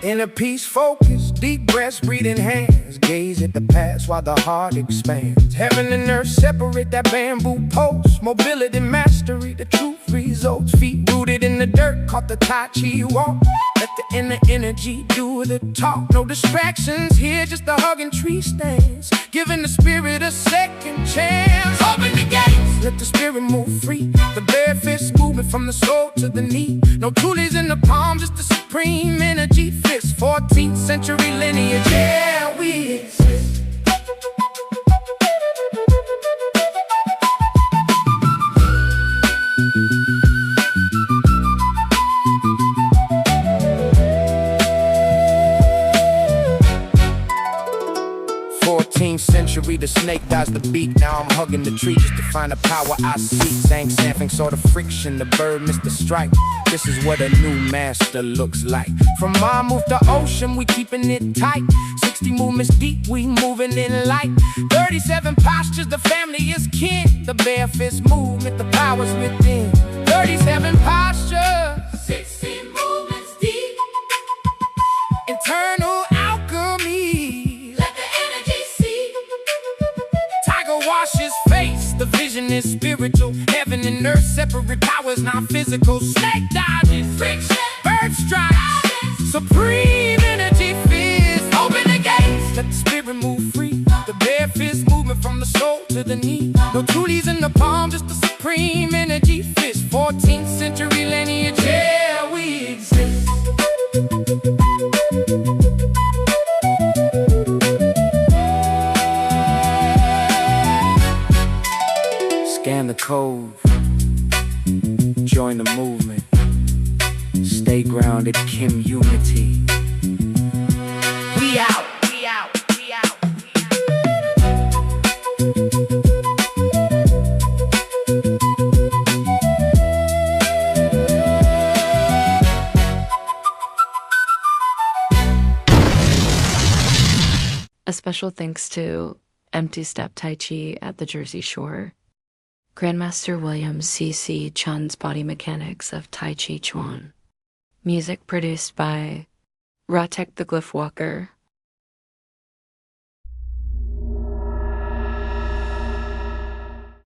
Inner peace, focus, deep breaths, breathing hands. Gaze at the past while the heart expands. Heaven and earth separate that bamboo post. Mobility, mastery, the truth results. Feet rooted in the dirt, caught the Tai Chi walk. Let the inner energy do the talk. No distractions here, just a hugging tree stands. Giving the spirit a second chance. Open the gates, let the spirit move free. The bare fist movement from the soul to the knee. No toolies in the palm, just the supreme energy fist. 14th century lineage, yeah, we exist. Century, the snake dies the beak. Now I'm hugging the tree just to find the power I seek. Sang something sort of friction, the bird missed the strike. This is what a new master looks like. From Monmouth to ocean, we keeping it tight. 60 movements deep, we moving in light. 37 postures, the family is kin. The bare fist movement, the power's within. 37 postures, 60 movements deep. Internal alchemy, let the energy see. Tiger washes face, the vision is spiritual. Heaven and earth separate powers, not physical. Snake dodges, friction, bird strikes. Supreme energy fist, open the gates, let the spirit move free. The bare fist movement from the soul to the knee. No toolies in the palm, just the supreme energy fist. 14th century lineage, yeah, we exist. Scan the code, join the movement, stay grounded, Kem-Unity. We out, we out, we out, A special thanks to Empty Step Tai Chi at the Jersey Shore, Grandmaster William C.C. Chun's Body Mechanics of Tai Chi Chuan. Music produced by Ratek the Glyph Walker,